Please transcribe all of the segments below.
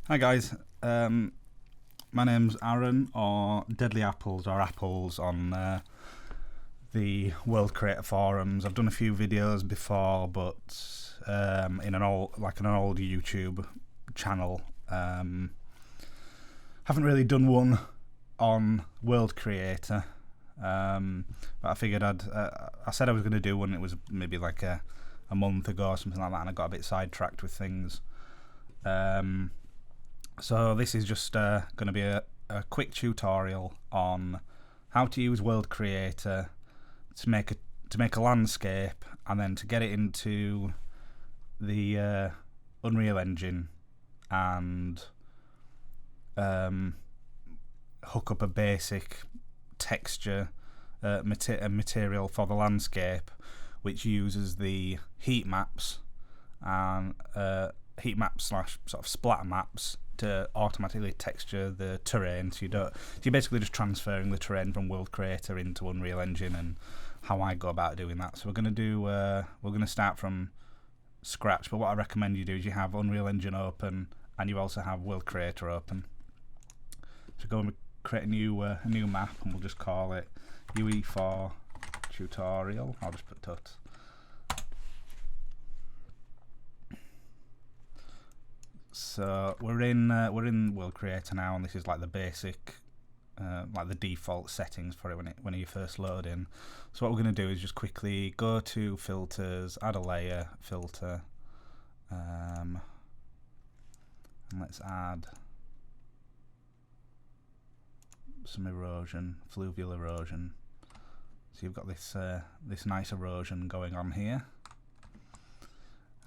Hi guys, my name's Aaron, or Deadly Apples, or Apples on the World Creator forums. I've done a few videos before, but in an old YouTube channel. Haven't really done one on World Creator, but I figured I said I was going to do one. It was maybe like a month ago or something like that, and I got a bit sidetracked with things. So this is just going to be a quick tutorial on how to use World Creator to make a landscape, and then to get it into the Unreal Engine and hook up a basic texture material for the landscape, which uses the heat maps and heat maps / sort of splatter maps to automatically texture the terrain. So you're basically just transferring the terrain from World Creator into Unreal Engine, and how I go about doing that. So we're going to start from scratch, but what I recommend you do is you have Unreal Engine open and you also have World Creator open. So go and create a new map, and we'll just call it UE4 tutorial. I'll just put tut. So we're in World Creator now, and this is like the basic, like the default settings for it when you first load in. So what we're going to do is just quickly go to filters, add a layer, filter, and let's add some erosion, fluvial erosion. So you've got this this nice erosion going on here,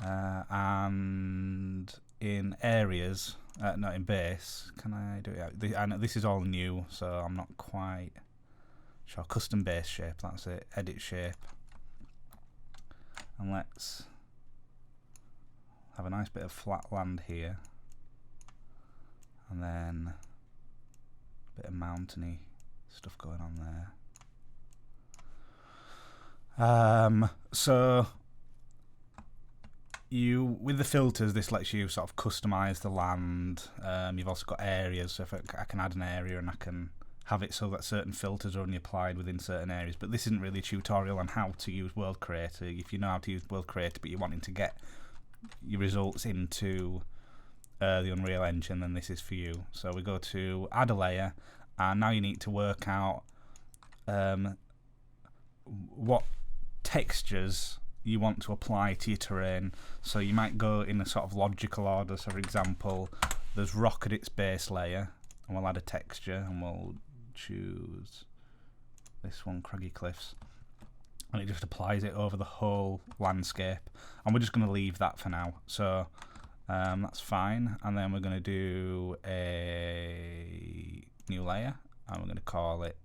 and in areas, not in base. Can I do it? I know this is all new, so I'm not quite sure. Custom base shape, that's it. Edit shape, and let's have a nice bit of flat land here, and then a bit of mountainy stuff going on there. So with the filters, this lets you sort of customize the land. You've also got areas, so if I can add an area and I can have it so that certain filters are only applied within certain areas. But this isn't really a tutorial on how to use World Creator. If you know how to use World Creator but you're wanting to get your results into the Unreal Engine, then this is for you. So we go to add a layer, and now you need to work out what textures you want to apply to your terrain. So you might go in a sort of logical order. So for example, there's rock at its base layer, and we'll add a texture, and we'll choose this one, Craggy Cliffs, and it just applies it over the whole landscape, and we're just going to leave that for now. So that's fine, and then we're going to do a new layer, and we're going to call it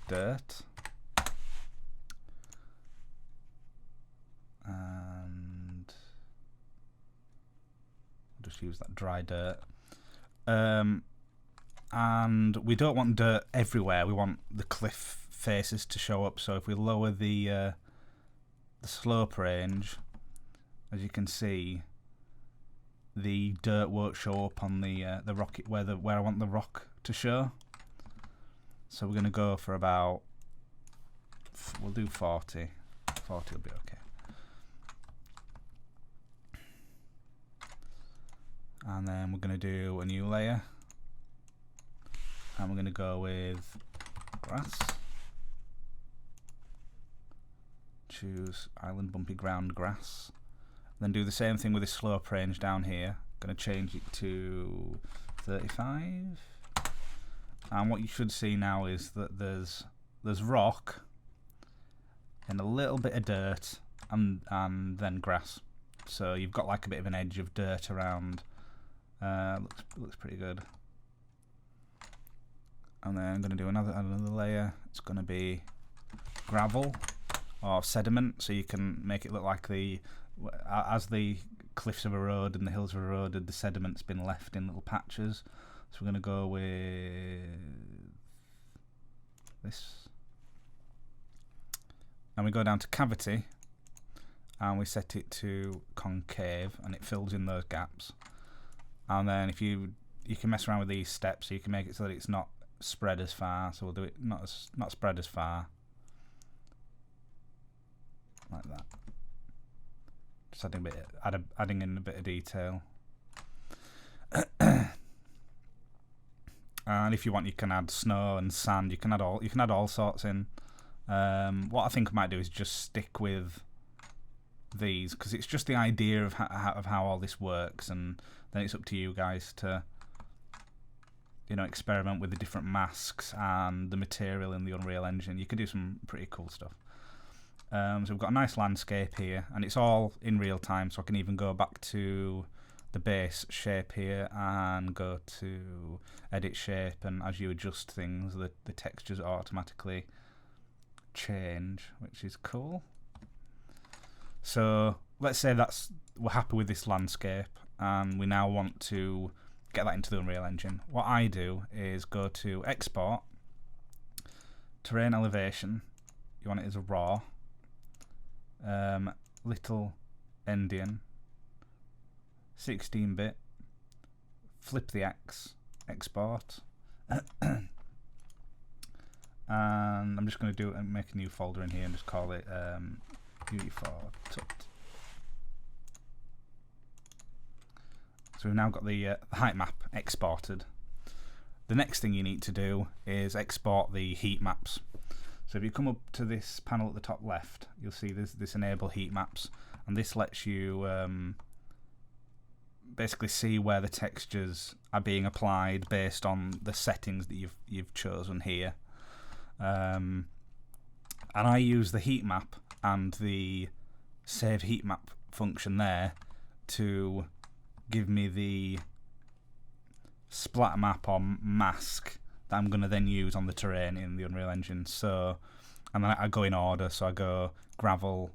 dirt. And we'll just use that dry dirt, and we don't want dirt everywhere. We want the cliff faces to show up. So if we lower the slope range, as you can see, the dirt won't show up on the rock where I want the rock to show. So we're going to go for about, we'll do 40. 40 will be okay. And then we're going to do a new layer, and we're going to go with grass. Choose island bumpy ground grass. Then do the same thing with this slope range down here. Going to change it to 35. And what you should see now is that there's rock and a little bit of dirt, and then grass. So you've got like a bit of an edge of dirt around. Looks pretty good. And then I'm going to do another layer. It's going to be gravel or sediment, so you can make it look like as the cliffs have eroded and the hills have eroded, the sediment's been left in little patches. So we're going to go with this, and we go down to cavity, and we set it to concave, and it fills in those gaps. and then if you can mess around with these steps, so you can make it so that it's not spread as far. So we'll do it not spread as far, like that. Just adding in a bit of detail. And if you want, you can add snow and sand. You can add all sorts in. What I think I might do is just stick with these, because it's just the idea of how all this works, and then it's up to you guys to, you know, experiment with the different masks and the material in the Unreal Engine. You can do some pretty cool stuff. So we've got a nice landscape here, and it's all in real time, so I can even go back to the base shape here and go to edit shape, and as you adjust things, the textures automatically change, which is cool. So let's say we're happy with this landscape, and we now want to get that into the Unreal Engine. What I do is go to export, terrain elevation, you want it as a raw, little endian, 16-bit, flip the X, export, and I'm just going to do it and make a new folder in here and just call it UE4 tut. So we've now got the height map exported. The next thing you need to do is export the heat maps. So if you come up to this panel at the top left, you'll see this enable heat maps, and this lets you basically see where the textures are being applied based on the settings that you've chosen here. And I use the heat map and the save heat map function there to give me the splatter map or mask that I'm going to then use on the terrain in the Unreal Engine. So, and then I go in order, so I go gravel.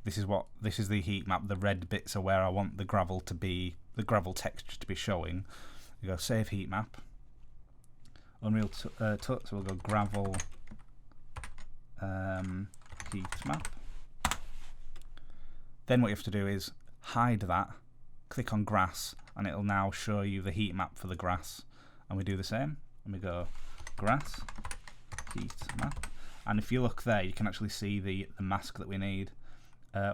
This is the heat map. The red bits are where I want the gravel to be, the gravel texture to be showing. You go save heat map, Unreal tut, so we'll go gravel heat map. Then what you have to do is hide that, click on grass, and it'll now show you the heat map for the grass. And we do the same, and we go grass heat map, and if you look there, you can actually see the mask that we need.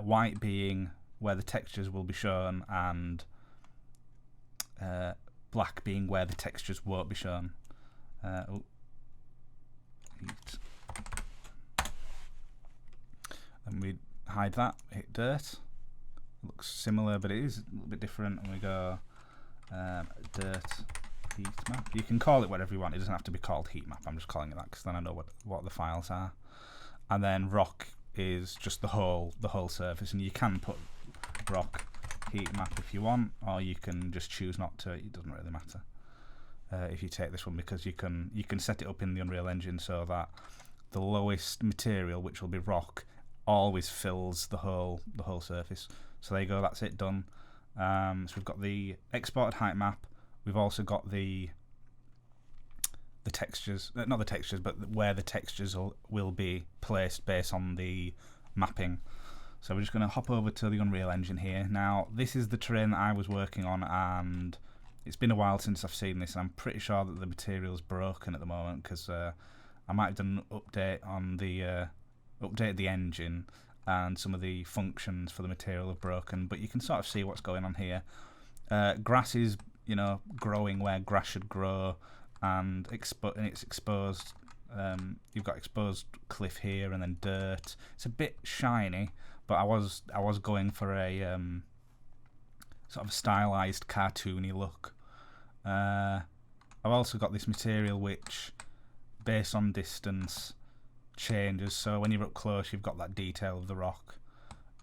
White being where the textures will be shown, and black being where the textures won't be shown. Heat. And we hide that, hit dirt. It looks similar, but it is a little bit different. And we go dirt heat map. You can call it whatever you want. It doesn't have to be called heat map. I'm just calling it that because then I know what the files are. And then rock is just the whole surface, and you can put rock heat map if you want, or you can just choose not to. It doesn't really matter if you take this one, because you can set it up in the Unreal Engine so that the lowest material, which will be rock, always fills the whole surface. So there you go, that's it, done. So we've got the exported height map. We've also got the textures, not the textures, but where the textures will be placed based on the mapping. So we're just going to hop over to the Unreal Engine here. Now, this is the terrain that I was working on, and it's been a while since I've seen this, and I'm pretty sure that the material's broken at the moment, because I might have done an update on the updated the engine, and some of the functions for the material have broken, but you can sort of see what's going on here. Grass is, growing where grass should grow, and it's exposed. You've got exposed cliff here, and then dirt. It's a bit shiny, but I was going for a sort of stylized, cartoony look. I've also got this material which, based on distance, changes. So when you're up close, you've got that detail of the rock,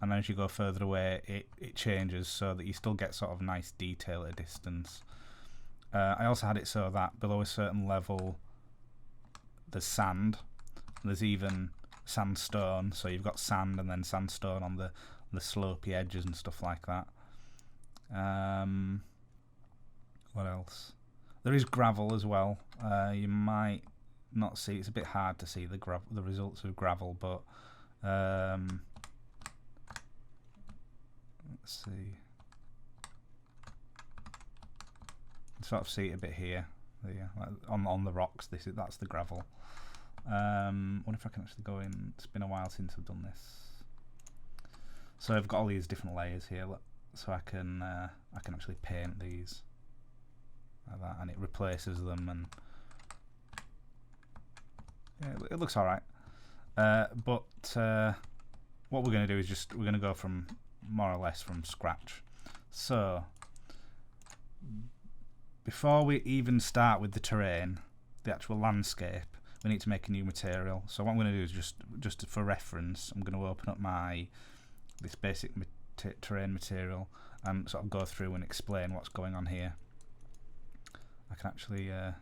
and then as you go further away, it changes so that you still get sort of nice detail at a distance. I also had it so that below a certain level there's sand, there's even sandstone, so you've got sand and then sandstone on the slopey edges and stuff like that. What else? There is gravel as well. You might not see, it's a bit hard to see the results of gravel, but let's see. sort of see it a bit here. Yeah, like on the rocks. That's the gravel. Wonder if I can actually go in. It's been a while since I've done this. So I've got all these different layers here. Look, so I can actually paint these like that, and it replaces them, and yeah, it looks all right. But what we're going to do is we're going to go from more or less from scratch. So before we even start with the terrain, the actual landscape, we need to make a new material. So what I'm going to do is just for reference, I'm going to open up this basic terrain material and sort of go through and explain what's going on here. I can actually, yeah.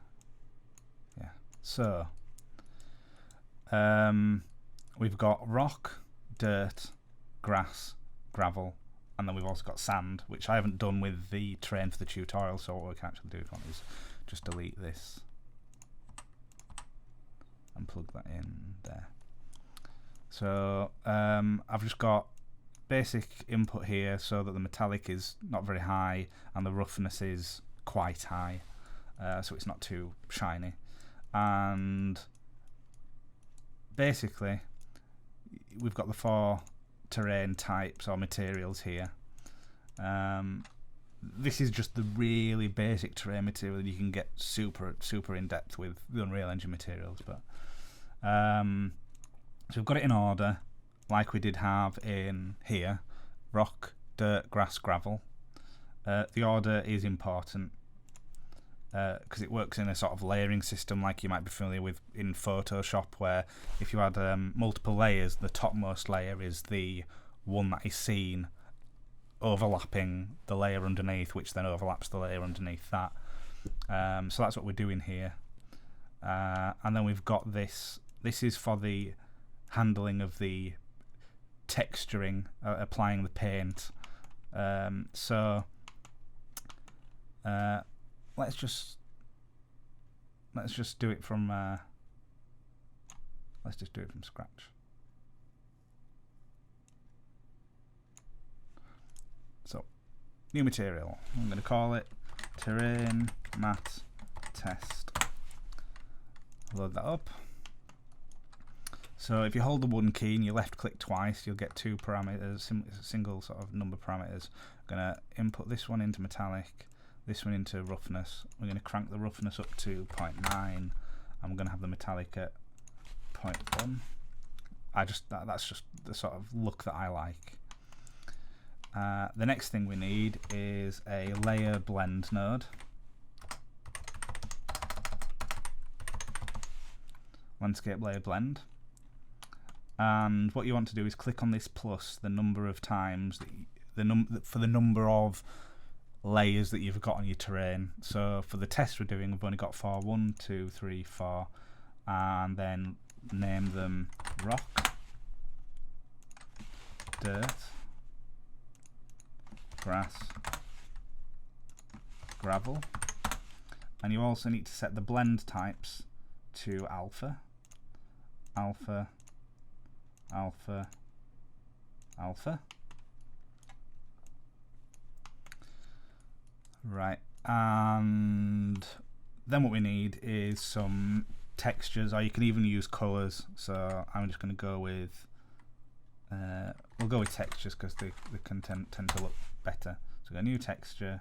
So we've got rock, dirt, grass, gravel, and then we've also got sand, which I haven't done with the terrain for the tutorial. So what we can actually do if we want is just delete this and plug that in there. So I've just got basic input here so that the metallic is not very high and the roughness is quite high, so it's not too shiny. And basically we've got the 4 terrain types or materials here. This is just the really basic terrain material that you can get super in depth with the Unreal Engine materials, but so we've got it in order like we did have in here: rock, dirt, grass, gravel. The order is important because it works in a sort of layering system like you might be familiar with in Photoshop, where if you had multiple layers, the topmost layer is the one that is seen overlapping the layer underneath, which then overlaps the layer underneath that. So that's what we're doing here. And then we've got this is for the handling of the texturing, applying the paint. So let's just do it from scratch. So new material, I'm going to call it terrain mat test. Load that up. So if you hold the 1 key and you left click twice, you'll get 2 parameters, single sort of number parameters. I'm going to input this one into metallic, this one into roughness. We're going to crank the roughness up to 0.9, and we're going to have the metallic at 0.1. That's just the sort of look that I like. The next thing we need is a layer blend node. Landscape layer blend. And what you want to do is click on this plus the number of times for the number of layers that you've got on your terrain. So for the test we're doing, we've only got 4. 1, 2, 3, 4, and then name them rock, dirt, grass, gravel. And you also need to set the blend types to alpha, alpha, alpha, alpha. Right, and then what we need is some textures, or you can even use colours. So I'm just going to go with we'll go with textures because they can tend to look better. So we've got a new texture,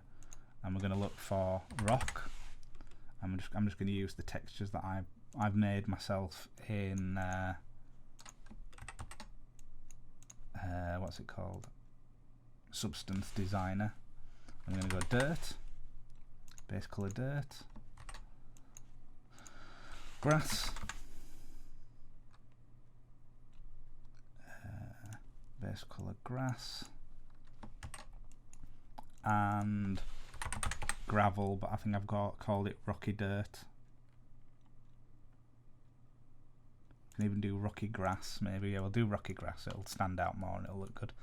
and we're going to look for rock. I'm just going to use the textures that I've made myself in what's it called? Substance Designer. I'm going to go dirt, base colour dirt, grass, base colour grass, and gravel, but I think I've called it rocky dirt. Can even do rocky grass, maybe. Yeah, we'll do rocky grass. It'll stand out more and it'll look good.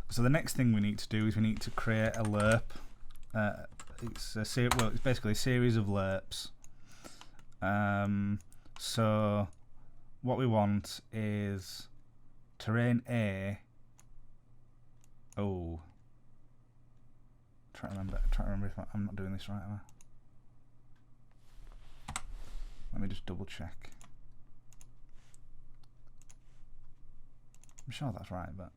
So the next thing we need to do is we need to create a lerp. It's basically a series of lerps. So what we want is terrain A. try to remember if I'm not doing this right, am I? Let me just double check. I'm sure that's right, but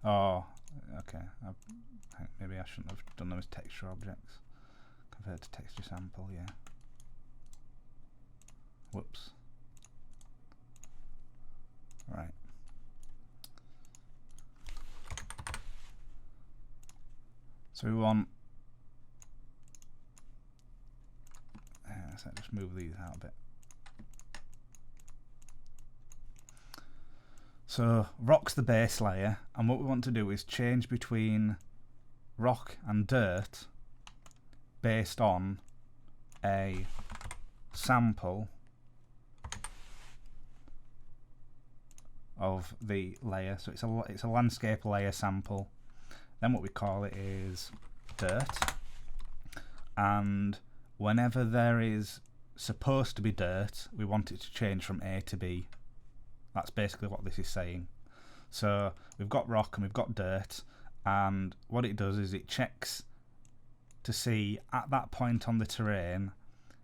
oh, okay. Maybe I shouldn't have done them as texture objects. Convert to texture sample, yeah. Whoops. Right. So we want. So just move these out a bit. So rock's the base layer, and what we want to do is change between rock and dirt based on a sample of the layer. So it's a landscape layer sample. Then what we call it is dirt, and whenever there is supposed to be dirt, we want it to change from A to B. That's basically what this is saying. So we've got rock and we've got dirt, and what it does is it checks to see at that point on the terrain,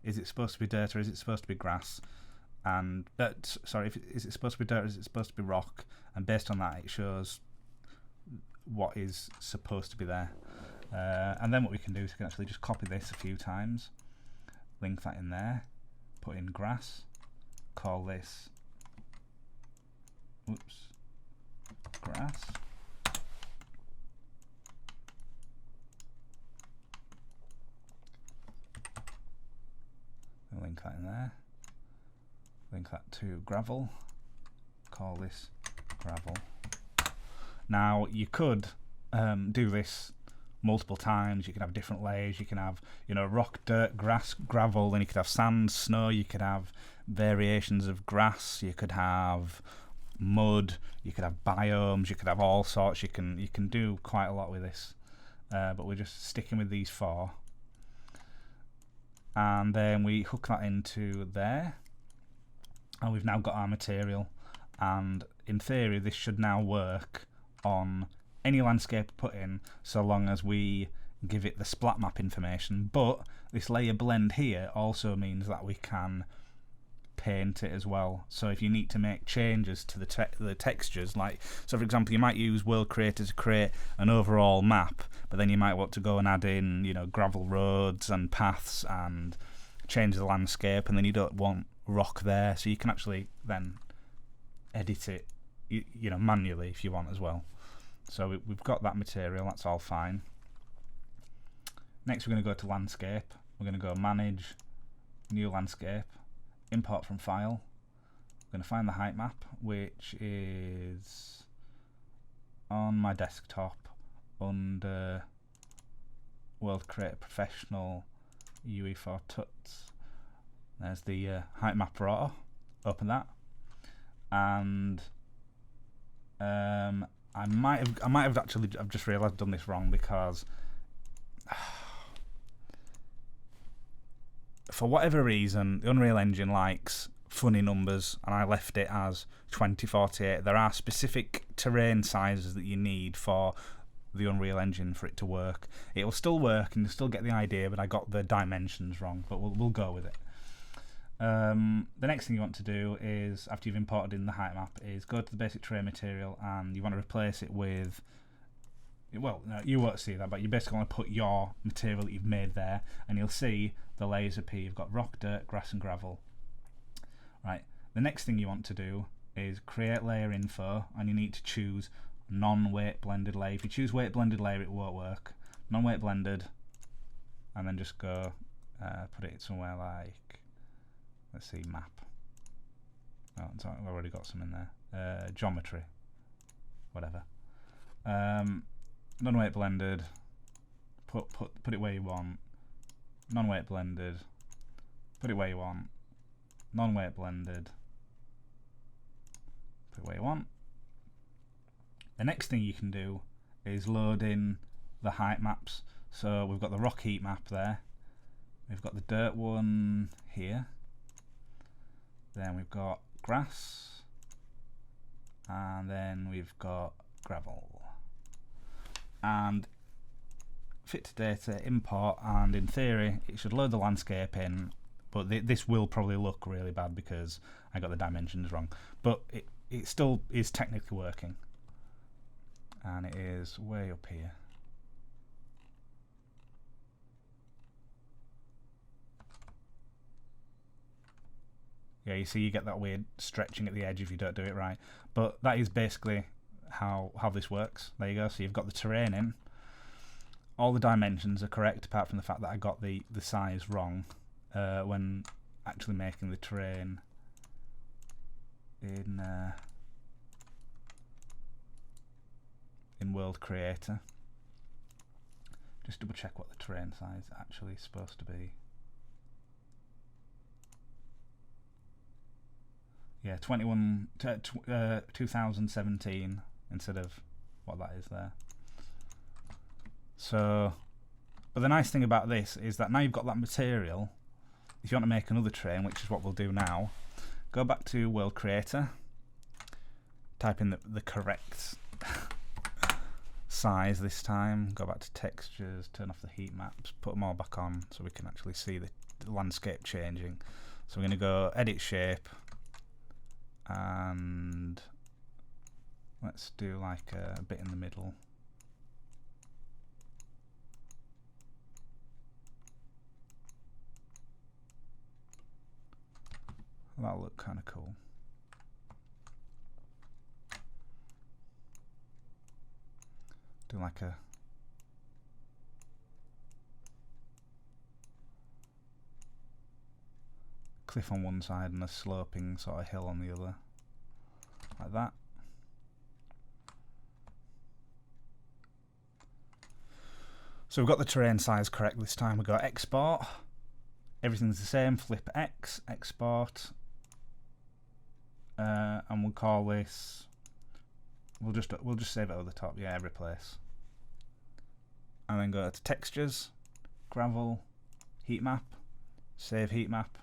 is it supposed to be dirt or is it supposed to be grass? And sorry, is it supposed to be dirt or is it supposed to be rock? And based on that, it shows what is supposed to be there. And then what we can do is we can actually just copy this a few times, link that in there, put in grass, call this grass, and link that in there, link that to gravel, call this gravel. Now you could do this multiple times. You can have different layers. You can have, you know, rock, dirt, grass, gravel. Then you could have sand, snow. You could have variations of grass. You could have mud. You could have biomes. You could have all sorts. You can do quite a lot with this. But we're just sticking with these four. And then we hook that into there, and we've now got our material. And in theory, this should now work on any landscape put in, so long as we give it the splat map information. But this layer blend here also means that we can paint it as well. So if you need to make changes to the textures, like, so for example, you might use World Creator to create an overall map, but then you might want to go and add in, you know, gravel roads and paths and change the landscape, and then you don't want rock there, so you can actually then edit it, you know, manually if you want as well. So we've got that material, that's all fine. Next we're going to go to landscape. We're going to go manage, new landscape, import from file. We're going to find the height map, which is on my desktop under World Creator Professional UE4 tuts. There's the height map rotor. Open that, and I might have actually, I've just realised I've done this wrong, because for whatever reason the Unreal Engine likes funny numbers, and I left it as 2048. There are specific terrain sizes that you need for the Unreal Engine for it to work. It will still work and you'll still get the idea, but I got the dimensions wrong, but we'll go with it. The next thing you want to do is, after you've imported in the height map, is go to the basic terrain material, and you want to replace it with, well, no, you won't see that, but you basically want to put your material that you've made there, and you'll see the layers appear. You've got rock, dirt, grass and gravel. Right, the next thing you want to do is create layer info, and you need to choose non-weight blended layer. If you choose weight blended layer, it won't work. Non-weight blended, and then just go put it somewhere like, let's see, map. Oh, I've already got some in there. Geometry, whatever. Non-weight blended. Put it where you want. Non-weight blended. Put it where you want. Non-weight blended. Put it where you want. The next thing you can do is load in the height maps. So we've got the rock heat map there. We've got the dirt one here. Then we've got grass, and then we've got gravel. fit to data, import, and in theory it should load the landscape in, but this will probably look really bad because I got the dimensions wrong, but it still is technically working, and it is way up here. Yeah, you see you get that weird stretching at the edge if you don't do it right, but that is basically how this works. There you go. So you've got the terrain in. All the dimensions are correct apart from the fact that I got the size wrong when actually making the terrain in World Creator. Just double check what the terrain size actually is supposed to be. Yeah, 2017 instead of what that is there. So, but the nice thing about this is that now you've got that material. If you want to make another terrain, which is what we'll do now, go back to World Creator, type in the correct size this time, go back to textures, turn off the heat maps, put them all back on so we can actually see the landscape changing. So we're going to go edit shape, and let's do like a bit in the middle. That'll look kind of cool. Do like a cliff on one side and a sloping sort of hill on the other, like that. So we've got the terrain size correct this time. We've got export, everything's the same, flip X, export, and we'll call this, we'll just save it over the top, yeah, every place. And then go to textures, gravel, heat map, save heat map,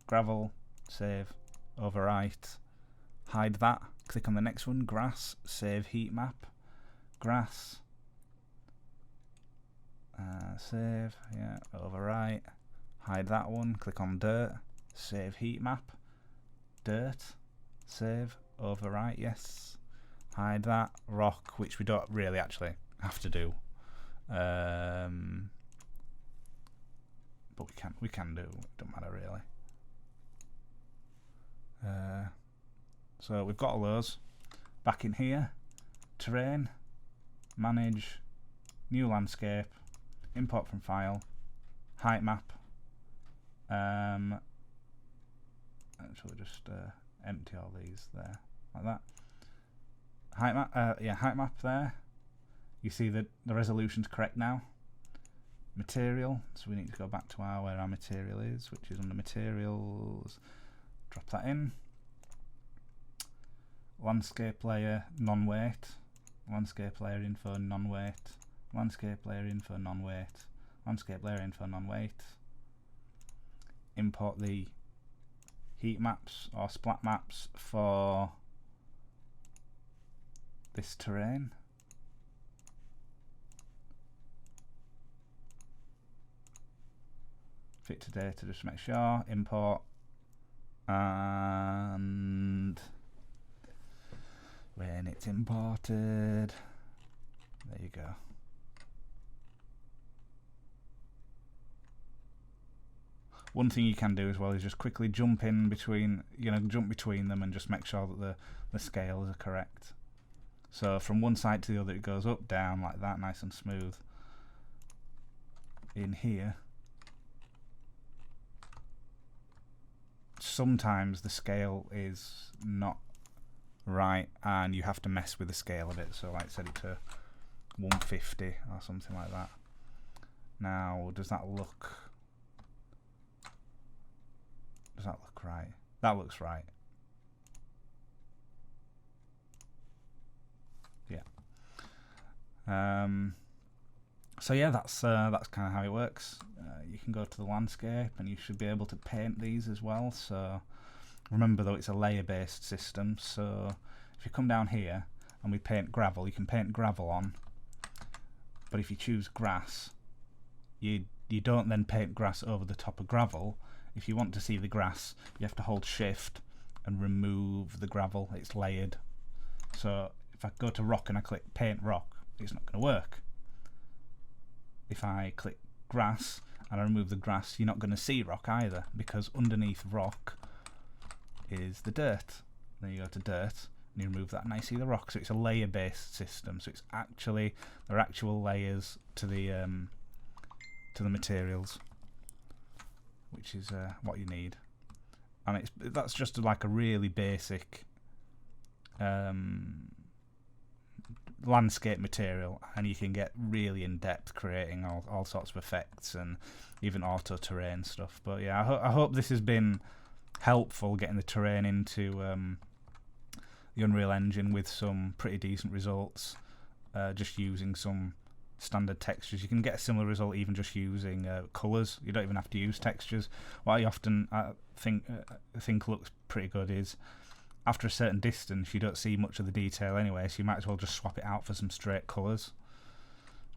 gravel, save, overwrite, hide that, click on the next one, grass, save heat map, grass, save, yeah, overwrite, hide that one, click on dirt, save heat map, dirt, save, overwrite, yes, hide that, rock, which we don't really actually have to do, but we can do, it don't matter really. So we've got all those. Back in here, terrain, manage, new landscape, import from file, height map. Actually, just empty all these there, like that. Height map, yeah, height map there. You see that the resolution's correct now. Material, so we need to go back to where our material is, which is under materials. Drop that in. Landscape layer, non-weight. Landscape layer info, non-weight. Landscape layer info, non-weight. Landscape layer info, non-weight. Import the heat maps or splat maps for this terrain. Fit to data, just make sure. Import. And when it's imported, there you go. One thing you can do as well is just quickly jump in between, jump between them and just make sure that the scales are correct. So from one side to the other it goes up, down like that, nice and smooth. In here, sometimes the scale is not right and you have to mess with the scale of it, so like set it to 150 or something like that. Now does that look right? That looks right. Yeah. So yeah, that's kind of how it works. You can go to the landscape and you should be able to paint these as well. So remember though, it's a layer based system, so if you come down here and we paint gravel, you can paint gravel on, But if you choose grass, you don't then paint grass over the top of gravel. If you want to see the grass, you have to hold shift and remove the gravel. It's layered. So if I go to rock and I click paint rock, it's not going to work. If I click grass and I remove the grass, you're not going to see rock either, because underneath rock is the dirt. Then you go to dirt and you remove that and I see the rock. So it's a layer based system. So it's actually, there are actual layers to the materials, which is what you need. And that's just like a really basic landscape material, and you can get really in depth creating all sorts of effects and even auto terrain stuff. But yeah, I hope this has been helpful getting the terrain into the Unreal Engine with some pretty decent results, just using some standard textures. You can get a similar result even just using colours. You don't even have to use textures. What I often think looks pretty good is, after a certain distance you don't see much of the detail anyway, so you might as well just swap it out for some straight colours.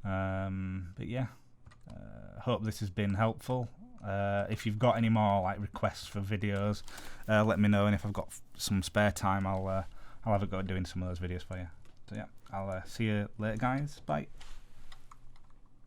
But yeah, hope this has been helpful. If you've got any more like requests for videos, let me know, and if I've got some spare time, I'll have a go at doing some of those videos for you. So yeah, I'll see you later, guys. Bye.